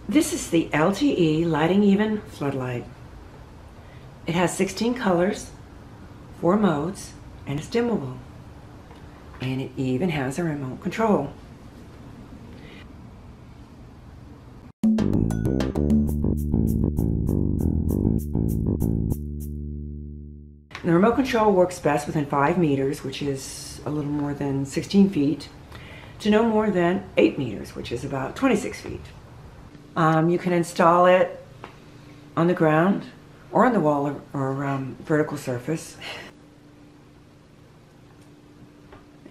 This is the LTE Lightingeven floodlight. It has 16 colors, 4 modes, and it's dimmable. And it even has a remote control. The remote control works best within 5 meters, which is a little more than 16 feet, to no more than 8 meters, which is about 26 feet. You can install it on the ground or on the wall or vertical surface.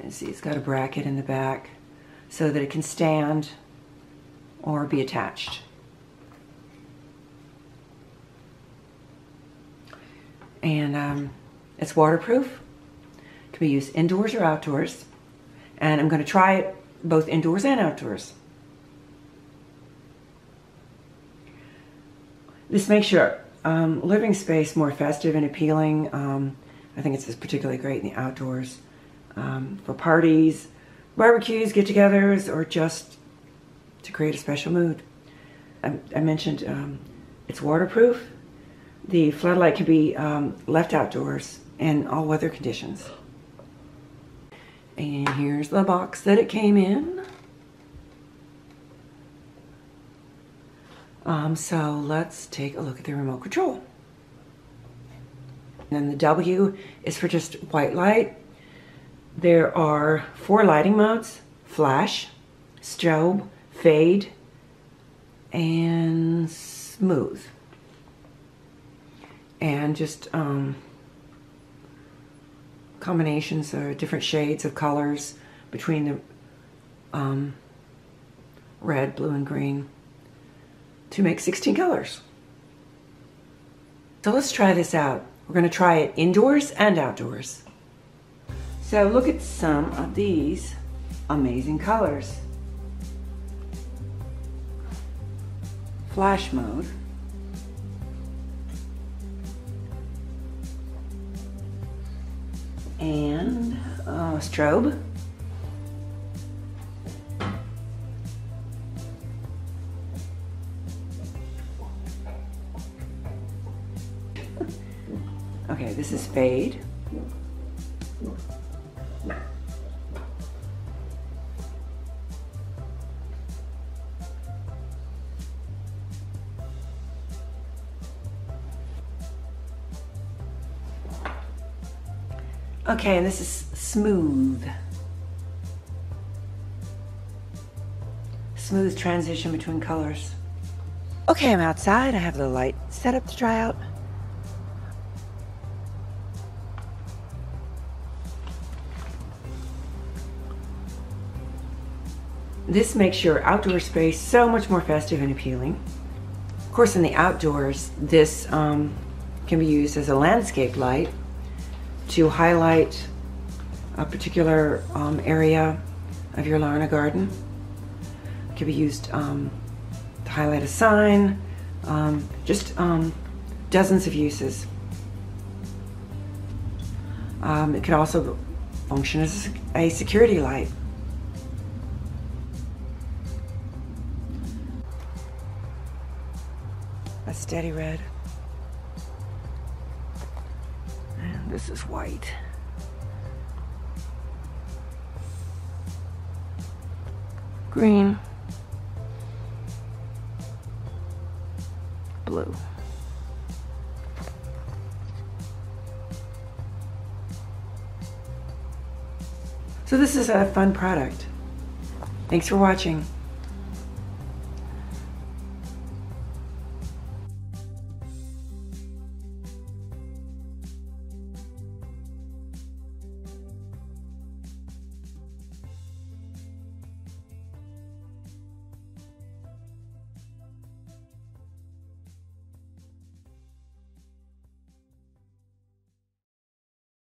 And see, it's got a bracket in the back so that it can stand or be attached. And it's waterproof. It can be used indoors or outdoors. And I'm going to try it both indoors and outdoors. This makes your living space more festive and appealing. I think it's particularly great in the outdoors for parties, barbecues, get-togethers, or just to create a special mood. I mentioned it's waterproof. The floodlight can be left outdoors in all weather conditions. And here's the box that it came in. So let's take a look at the remote control. And the W is for just white light. There are 4 lighting modes: flash, strobe, fade, and smooth. And just combinations or different shades of colors between the red, blue, and green to make 16 colors. So let's try this out. We're going to try it indoors and outdoors. So look at some of these amazing colors. Flash mode. And strobe. Okay, this is fade. Okay, and this is smooth. Smooth transition between colors. Okay, I'm outside. I have the light set up to try out. This makes your outdoor space so much more festive and appealing. Of course, in the outdoors, this can be used as a landscape light to highlight a particular area of your lawn or garden. It can be used to highlight a sign, just dozens of uses. It could also function as a security light. A steady red. And this is white. Green. Blue. So this is a fun product. Thanks for watching.